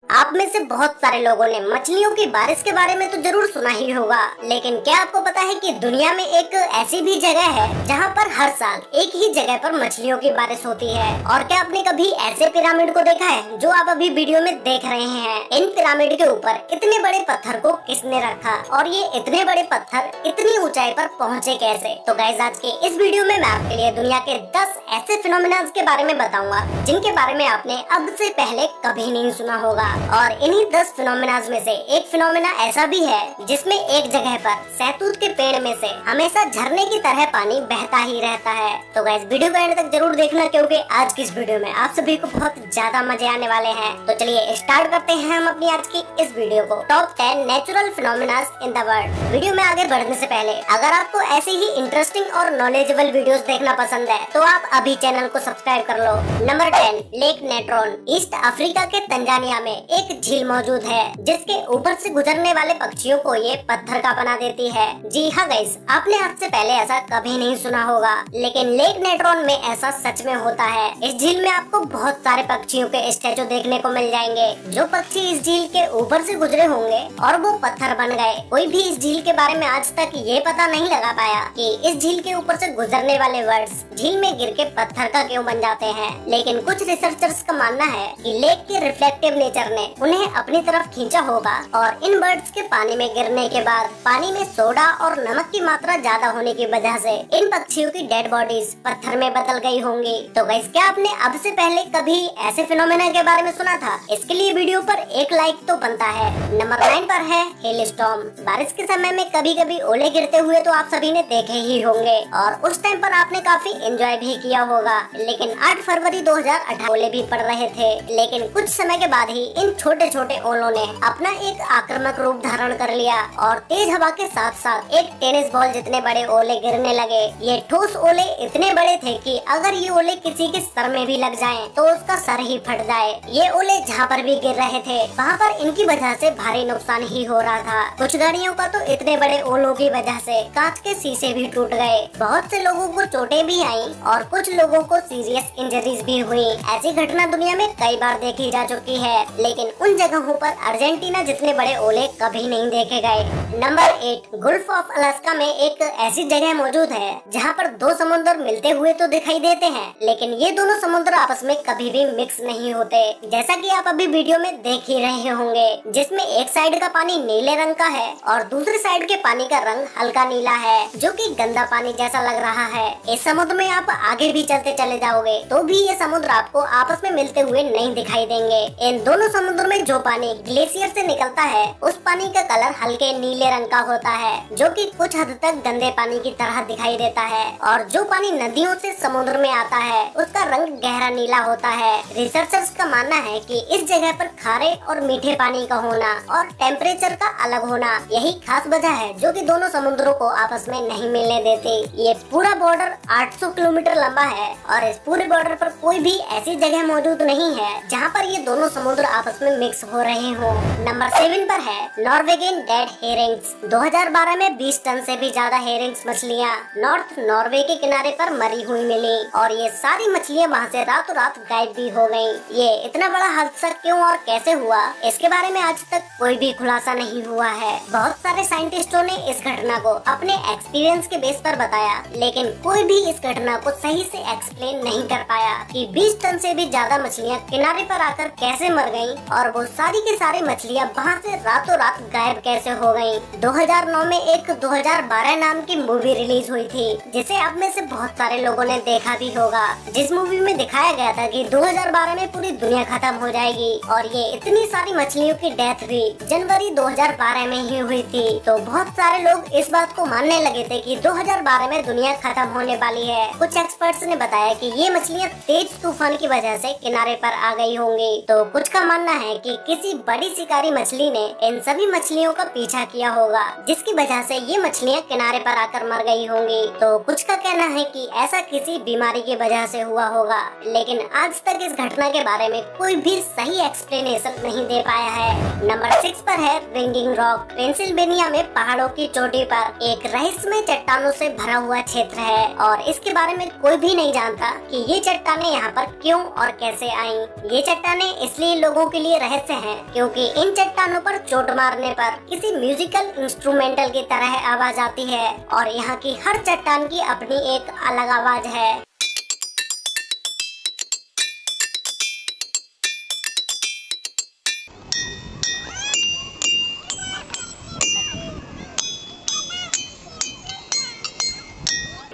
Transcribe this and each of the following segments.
आप में से बहुत सारे लोगों ने मछलियों की बारिश के बारे में तो जरूर सुना ही होगा, लेकिन क्या आपको पता है कि दुनिया में एक ऐसी भी जगह है जहां पर हर साल एक ही जगह पर मछलियों की बारिश होती है। और क्या आपने कभी ऐसे पिरामिड को देखा है जो आप अभी वीडियो में देख रहे हैं? इन पिरामिड के ऊपर इतने बड़े पत्थर को किसने रखा और ये इतने बड़े पत्थर इतनी ऊंचाई पर पहुँचे कैसे? तो गाइस, आज के इस वीडियो में मैं आपके लिए दुनिया के 10 ऐसे फिनोमेना के बारे में बताऊंगा जिनके बारे में आपने अब से पहले कभी नहीं सुना होगा। और इन्हीं 10 फिनोमेनाज में से एक फिनोमेना ऐसा भी है जिसमें एक जगह पर सहतूत के पेड़ में से हमेशा झरने की तरह पानी बहता ही रहता है। तो गाइस, वीडियो को एंड तक जरूर देखना, क्योंकि आज की इस वीडियो में आप सभी को बहुत ज्यादा मजे आने वाले हैं। तो चलिए स्टार्ट करते हैं हम अपनी आज की इस वीडियो को। Top 10 natural phenomenas in the world. Video में आगे बढ़ने से पहले अगर आपको ऐसी ही इंटरेस्टिंग और नॉलेजेबल वीडियोस देखना पसंद है तो आप अभी चैनल को सब्सक्राइब कर लो। Number 10, lake Natron. East Africa के तंजानिया में एक झील मौजूद है जिसके ऊपर से गुजरने वाले पक्षियों को ये पत्थर का बना देती है। जी हाँ गाइस, आपने आज से पहले ऐसा कभी नहीं सुना होगा, लेकिन लेक नेट्रॉन में ऐसा सच में होता है। इस झील में आपको बहुत सारे पक्षियों के स्टैचू देखने को मिल जाएंगे। जो पक्षी इस झील के ऊपर से गुजरे होंगे और वो पत्थर बन गए। कोई भी इस झील के बारे में आज तक ये पता नहीं लगा पाया कि इस झील के ऊपर से गुजरने वाले वर्ड्स झील में गिर के पत्थर का क्यों बन जाते हैं। लेकिन कुछ रिसर्चर्स का मानना है कि लेक के रिफ्लेक्टिव नेचर ने उन्हें अपनी तरफ खींचा होगा और इन बर्ड्स के पानी में गिरने के बाद पानी में सोडा और नमक की मात्रा ज्यादा होने की वजह से इन पक्षियों की डेड बॉडीज पत्थर में बदल गई होंगी। तो गाइस, क्या आपने अब से पहले कभी ऐसे फिनोमेना के बारे में सुना था? इसके लिए वीडियो पर एक लाइक तो बनता है। नंबर 9 पर है हेल स्टॉर्म। बारिश के समय में कभी कभी ओले गिरते हुए तो आप सभी ने देखे ही होंगे और उस टाइम पर आपने काफी एंजॉय भी किया होगा। लेकिन 8 फरवरी 2018 ओले भी पड़ रहे थे, लेकिन कुछ समय के बाद ही इन छोटे छोटे ओलों ने अपना एक आक्रामक रूप धारण कर लिया और तेज हवा के साथ साथ एक टेनिस बॉल जितने बड़े ओले गिरने लगे। ये ठोस ओले इतने बड़े थे कि अगर ये ओले किसी के सर में भी लग जाएं तो उसका सर ही फट जाए। ये ओले जहाँ पर भी गिर रहे थे वहाँ पर इनकी वजह से भारी नुकसान ही हो रहा था। कुछ गाड़ियों का तो इतने बड़े ओलों की वजह से कांच के शीशे भी टूट गए। बहुत से लोगों को चोटें भी आईं और कुछ लोगों को सीरियस इंजरीज भी हुई। ऐसी घटना दुनिया में कई बार देखी जा चुकी है, लेकिन उन जगहों पर अर्जेंटीना जितने बड़े ओले कभी नहीं देखे गए। नंबर 8, गुल्फ ऑफ अलास्का में एक ऐसी जगह मौजूद है जहाँ पर दो समुद्र मिलते हुए तो दिखाई देते हैं, लेकिन ये दोनों समुद्र आपस में कभी भी मिक्स नहीं होते। जैसा कि आप अभी वीडियो में देख ही रहे होंगे, जिसमें एक साइड का पानी नीले रंग का है और दूसरे साइड के पानी का रंग हल्का नीला है, जो कि गंदा पानी जैसा लग रहा है। इस समुद्र में आप आगे भी चलते चले जाओगे तो भी ये समुद्र आपको आपस में मिलते हुए नहीं दिखाई देंगे। इन दोनों समुद्र में जो पानी ग्लेशियर से निकलता है उस पानी का कलर हल्के नीले रंग का होता है, जो कि कुछ हद तक गंदे पानी की तरह दिखाई देता है। और जो पानी नदियों से समुद्र में आता है उसका रंग गहरा नीला होता है। रिसर्चर्स का मानना है कि इस जगह पर खारे और मीठे पानी का होना और टेम्परेचर का अलग होना यही खास वजह है जो कि दोनों समुद्रों को आपस में नहीं मिलने देती। ये पूरा बॉर्डर 800 किलोमीटर लंबा है और इस पूरे बॉर्डर पर कोई भी ऐसी जगह मौजूद नहीं है जहाँ पर ये दोनों समुद्र आपस में मिक्स हो रहे हो। नंबर 7 पर है नॉर्वेगियन डेड हेरिंग्स। 2012 में 20 टन से भी ज्यादा हेरिंग्स मछलियाँ नॉर्थ नॉर्वे के किनारे पर मरी हुई मिली और ये सारी मछलियाँ वहाँ से रातों रात गायब भी हो गयी। ये इतना बड़ा हादसा क्यों और कैसे हुआ, इसके बारे में आज तक कोई भी खुलासा नहीं हुआ है। बहुत सारे साइंटिस्टों ने इस घटना को अपने एक्सपीरियंस के बेस पर बताया, लेकिन कोई भी इस घटना को सही से एक्सप्लेन नहीं कर पाया कि 20 टन से भी ज्यादा मछलियाँ किनारे पर आकर कैसे मर गयी और वो सारी की सारी मछलियाँ वहाँ से रातों रात गायब कैसे हो गयी। 2009 में एक 2012 नाम की मूवी रिलीज हुई थी, जिसे आप में से बहुत सारे लोगों ने देखा भी होगा। जिस मूवी में दिखाया गया था कि 2012 में पूरी दुनिया खत्म हो जाएगी और ये इतनी सारी मछलियों की डेथ भी जनवरी 2012 में ही हुई थी। तो बहुत सारे लोग इस बात को मानने लगे थे कि 2012 में दुनिया खत्म होने वाली है। कुछ एक्सपर्ट्स ने बताया कि ये मछलियाँ तेज तूफान की वजह से किनारे पर आ गई होंगी। तो कुछ का मानना है कि किसी बड़ी शिकारी मछली ने इन सभी मछलियों का पीछा किया होगा, जिसकी वजह से ये मछलियाँ किनारे पर आकर मर गई होंगी। तो कुछ का कहना है कि ऐसा किसी बीमारी की वजह से हुआ होगा, लेकिन आज तक इस घटना के बारे में कोई भी सही एक्सप्लेनेशन नहीं दे पाया है। नंबर 6 पर है रिंगिंग रॉक। पेंसिल्वेनिया में पहाड़ों की चोटी पर एक रहस्यमय चट्टानों से भरा हुआ क्षेत्र है और इसके बारे में कोई भी नहीं जानता कि ये चट्टानें यहाँ पर क्यों और कैसे आईं। ये चट्टानें इसलिए लोगों के लिए रहस्य है, क्योंकि इन चट्टानों पर चोट मारने पर किसी म्यूजिकल इंस्ट्रूमेंटल की तरह आवाज आती है और यहाँ की हर चट्टान की अपनी एक अलग आवाज है।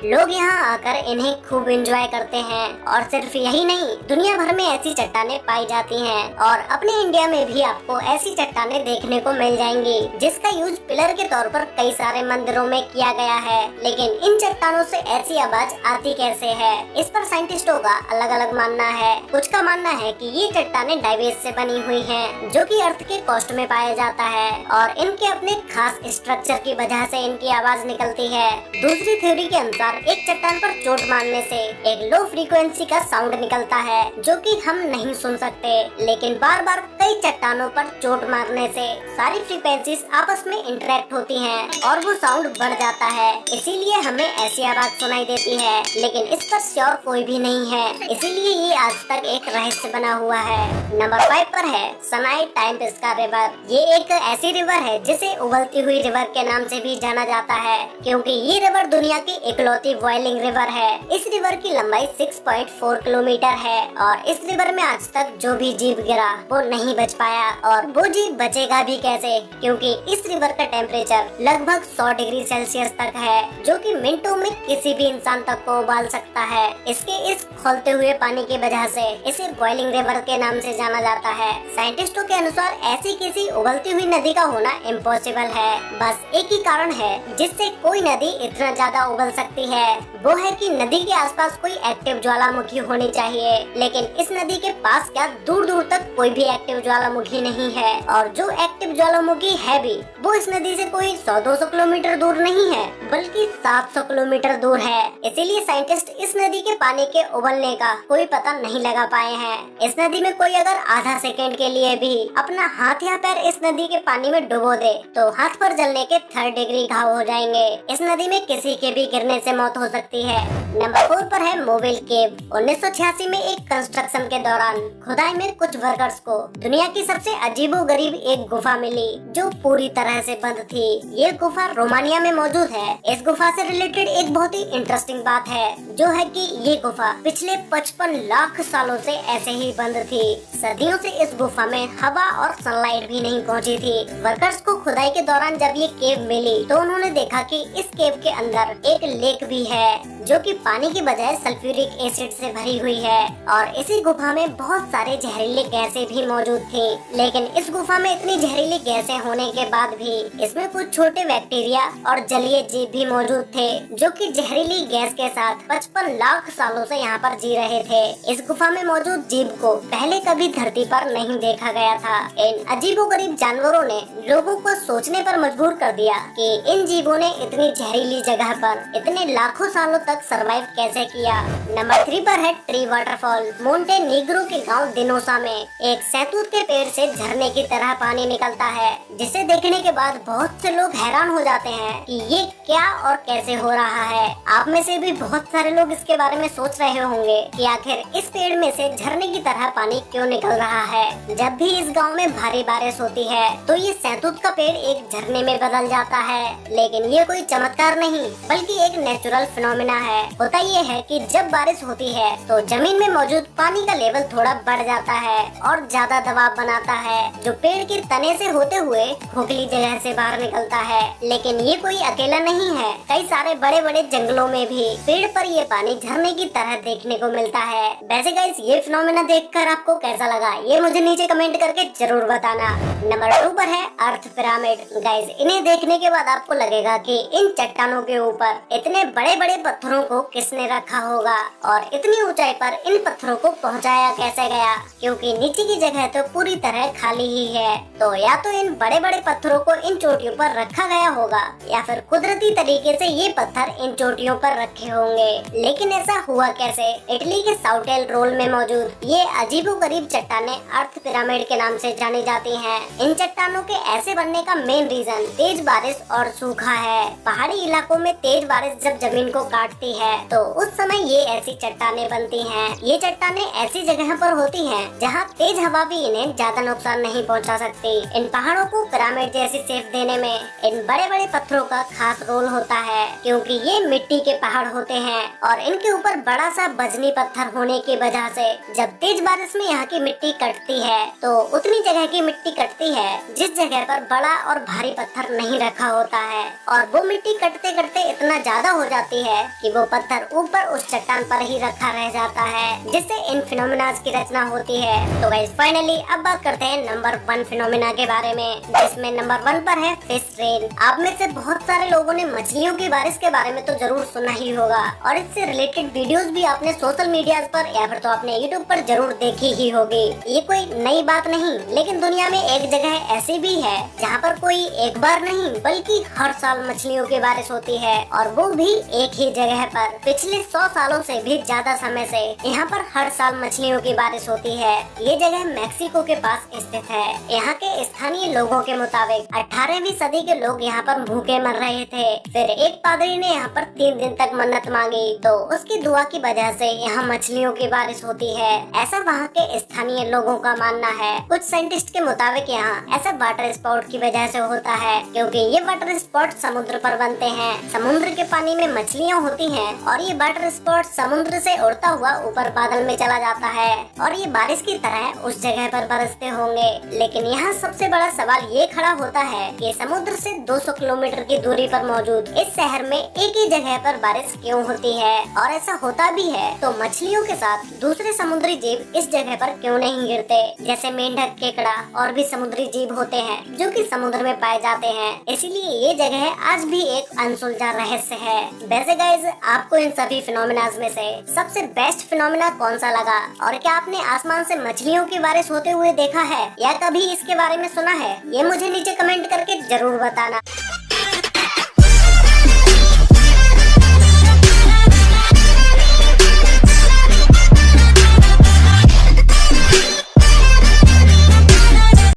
लोग यहाँ आकर इन्हें खूब एंजॉय करते हैं और सिर्फ यही नहीं, दुनिया भर में ऐसी चट्टानें पाई जाती हैं और अपने इंडिया में भी आपको ऐसी चट्टानें देखने को मिल जाएंगी, जिसका यूज पिलर के तौर पर कई सारे मंदिरों में किया गया है। लेकिन इन चट्टानों से ऐसी आवाज आती कैसे है, इस पर साइंटिस्टों का अलग अलग मानना है। कुछ का मानना है कि ये चट्टानें डाइवेज से बनी हुई हैं, जो कि अर्थ के कोस्ट में पाया जाता है और इनके अपने खास स्ट्रक्चर की वजह से इनकी आवाज निकलती है। दूसरी थ्योरी के अनुसार एक चट्टान पर चोट मारने से एक लो फ्रीक्वेंसी का साउंड निकलता है, जो कि हम नहीं सुन सकते, लेकिन बार बार कई चट्टानों पर चोट मारने से सारी फ्रीक्वेंसीज आपस में इंटरेक्ट होती हैं और वो साउंड बढ़ जाता है, इसीलिए हमें ऐसी आवाज सुनाई देती है। लेकिन इस पर श्योर कोई भी नहीं है, इसीलिए ये आज तक एक रहस्य बना हुआ है। नंबर 5 पर है सनाई टाइम्स का रिवर। ये एक ऐसी रिवर है जिसे उबलती हुई रिवर के नाम से भी जाना जाता है, क्योंकि ये रिवर दुनिया की इकलौती बॉइलिंग रिवर है। इस रिवर की लंबाई 6.4 किलोमीटर है और इस रिवर में आज तक जो भी जीव गिरा वो नहीं बच पाया और वो जीव बचेगा भी कैसे, क्योंकि इस रिवर का टेम्परेचर लगभग 100 डिग्री सेल्सियस तक है, जो कि मिनटों में किसी भी इंसान तक को उबाल सकता है। इसके इस खौलते हुए पानी की वजह से इसे बॉइलिंग रिवर के नाम से जाना जाता है। साइंटिस्टों के अनुसार ऐसी किसी उबलती हुई नदी का होना इम्पॉसिबल है। बस एक ही कारण है जिससे कोई नदी इतना ज्यादा उबल सकती है, वो है कि नदी के आसपास कोई एक्टिव ज्वालामुखी होनी चाहिए। लेकिन इस नदी के पास क्या दूर दूर तक कोई भी एक्टिव ज्वालामुखी नहीं है, और जो एक्टिव ज्वालामुखी है भी वो इस नदी से कोई 100-200 किलोमीटर दूर नहीं है, बल्कि 700 किलोमीटर दूर है। इसीलिए साइंटिस्ट इस नदी के पानी के उबलने का कोई पता नहीं लगा पाए हैं। इस नदी में कोई अगर आधा सेकेंड के लिए भी अपना हाथ या पैर इस नदी के पानी में डुबो दे तो हाथ पर जलने के 3rd डिग्री घाव हो जाएंगे। इस नदी में किसी के भी गिरने से मौत हो सकती है। नंबर 4 पर है मोबिल केव। 1986 में एक कंस्ट्रक्शन के दौरान खुदाई में कुछ वर्कर्स को दुनिया की सबसे अजीबोगरीब एक गुफा मिली, जो पूरी तरह से बंद थी। ये गुफा रोमानिया में मौजूद है। इस गुफा से रिलेटेड एक बहुत ही इंटरेस्टिंग बात है, जो है कि ये गुफा पिछले 55 लाख सालों से ऐसे ही बंद थी। सदियों से इस गुफा में हवा और सनलाइट भी नहीं पहुंची थी। वर्कर्स को खुदाई के दौरान जब ये केव मिली तो उन्होंने देखा कि इस केव के अंदर एक लेक भी है, जो कि पानी की बजाय सल्फ्यूरिक एसिड से भरी हुई है और इसी गुफा में बहुत सारे जहरीले गैसें भी मौजूद थी। लेकिन इस गुफा में इतनी जहरीली गैसें होने के बाद भी इसमें कुछ छोटे बैक्टीरिया और जलीय जीव भी मौजूद थे, जो कि जहरीली गैस के साथ 55 लाख सालों से यहाँ पर जी रहे थे। इस गुफा में मौजूद जीव को पहले कभी धरती पर नहीं देखा गया था। इन अजीबोगरीब जानवरों ने लोगों को सोचने पर मजबूर कर दिया कि इन जीवों ने इतनी जहरीली जगह पर इतने लाखों सालों तक सरवाइव कैसे किया। नंबर 3 पर है ट्री वाटरफॉल। मोंटेनीग्रो के गांव दिनोसा में एक सहतूत के पेड़ से झरने की तरह पानी निकलता है, जिसे देखने के बाद बहुत से लोग हैरान हो जाते हैं कि ये क्या और कैसे हो रहा है। आप में से भी बहुत सारे लोग इसके बारे में सोच रहे होंगे कि आखिर इस पेड़ में से झरने की तरह पानी क्यों निकल रहा है। जब भी इस गाँव में भारी बारिश होती है तो ये सहतूत का पेड़ एक झरने में बदल जाता है। लेकिन ये कोई चमत्कार नहीं, बल्कि एक नेचुरल फिनोमिना है। होता ये है कि जब बारिश होती है तो जमीन में मौजूद पानी का लेवल थोड़ा बढ़ जाता है और ज्यादा दबाव बनाता है, जो पेड़ के तने से होते हुए खोखली जगह से बाहर निकलता है। लेकिन ये कोई अकेला नहीं है, कई सारे बड़े बड़े जंगलों में भी पेड़ पर ये पानी झरने की तरह देखने को मिलता है। वैसे गाइस, ये फिनोमेना देखकर आपको कैसा लगा ये मुझे नीचे कमेंट करके जरूर बताना। नंबर 2 पर है अर्थ पिरामिड। गाइस, इन्हें देखने के बाद आपको लगेगा कि इन चट्टानों के ऊपर इतने बड़े बड़े पत्थरों को किसने रखा होगा और इतनी ऊंचाई पर इन पत्थरों को पहुंचाया कैसे गया, क्योंकि नीचे की जगह तो पूरी तरह खाली ही है। तो या तो इन बड़े बड़े पत्थरों को इन चोटियों पर रखा गया होगा या फिर कुदरती तरीके से ये पत्थर इन चोटियों पर रखे होंगे। लेकिन ऐसा हुआ कैसे? इटली के साउटेल रोल में मौजूद ये अजीबोगरीब चट्टानें अर्थ पिरामिड के नाम से जानी जाती हैं। इन चट्टानों के ऐसे बनने का मेन रीजन तेज बारिश और सूखा है। पहाड़ी इलाकों में तेज बारिश जब जमीन को काटती है तो उस समय ये ऐसी चट्टानें बनती हैं। ये चट्टानें ऐसी जगह पर होती हैं जहाँ तेज हवा भी इन्हें ज्यादा नुकसान नहीं पहुँचा सकती। इन पहाड़ों को पिरामिड जैसी शेप देने में इन बड़े बड़े पत्थरों का खास रोल होता है, क्योंकि ये मिट्टी के पहाड़ होते हैं और इनके ऊपर बड़ा सा बजनी पत्थर होने की वजह से जब तेज बारिश में यहाँ की मिट्टी कटती है तो उतनी जगह की मिट्टी कटती है जिस जगह पर बड़ा और भारी पत्थर नहीं रखा होता है, और वो मिट्टी कटते कटते इतना ज्यादा हो जाती है कि वो पत्थर ऊपर उस चट्टान पर ही रखा रह जाता है, जिससे इन फिनोमिनाज की रचना होती है। तो गाइस फाइनली अब बात करते हैं नंबर 1 फिनोमिना के बारे में, जिसमें नंबर 1 पर है फिश रेन। आप में से बहुत सारे लोगों ने मछलियों की बारिश के बारे में तो जरूर सुना ही होगा और इससे रिलेटेड वीडियोस भी आपने सोशल मीडिया पर या फिर तो आपने यूट्यूब पर जरूर देखी ही होगी। ये कोई नई बात नहीं, लेकिन दुनिया में एक जगह ऐसी भी है जहाँ पर कोई एक बार नहीं बल्कि हर साल मछलियों की बारिश होती है, और वो भी एक ही जगह पर। पिछले 100 सालों से भी ज्यादा समय से यहाँ पर हर साल मछलियों की बारिश होती है। ये जगह मैक्सिको के पास स्थित है। यहाँ के स्थानीय लोगों के मुताबिक 18वीं सदी के लोग यहाँ पर भूखे मर रहे थे। फिर एक पादरी ने यहाँ पर 3 दिन तक मन्नत मांगी तो उसकी दुआ की वजह से यहाँ मछलियों की बारिश होती है, ऐसा वहाँ के स्थानीय लोगों का मानना है। कुछ साइंटिस्ट के मुताबिक यहाँ ऐसा वाटर स्पॉट की वजह से होता है क्योंकि ये वाटर स्पॉट समुद्र पर बनते हैं। समुद्र के पानी में मछलियाँ होती हैं और ये वाटर स्पॉट समुद्र से उड़ता हुआ ऊपर बादल में चला जाता है और ये बारिश की तरह उस जगह पर बरसते होंगे। लेकिन यहाँ सबसे बड़ा सवाल ये खड़ा होता है कि समुद्र से 200 किलोमीटर की दूरी पर मौजूद इस शहर में एक ही जगह पर बारिश क्यों होती है, और ऐसा होता भी है तो मछलियों के साथ दूसरे समुद्री जीव इस जगह पर क्यों नहीं गिरते, जैसे मेंढक, केकड़ा और भी समुद्री जीव होते हैं जो कि समुद्र में पाए जाते हैं। इसीलिए ये जगह आज भी एक अनसुलझा रहस्य है। वैसे गाइज आपको इन सभी फिनोमिनाज में से सबसे बेस्ट फिनोमिना कौन सा लगा, और क्या आपने आसमान से मछलियों की बारिश होते हुए देखा है या कभी इसके बारे में सुना है, ये मुझे नीचे कमेंट करके जरूर बताना।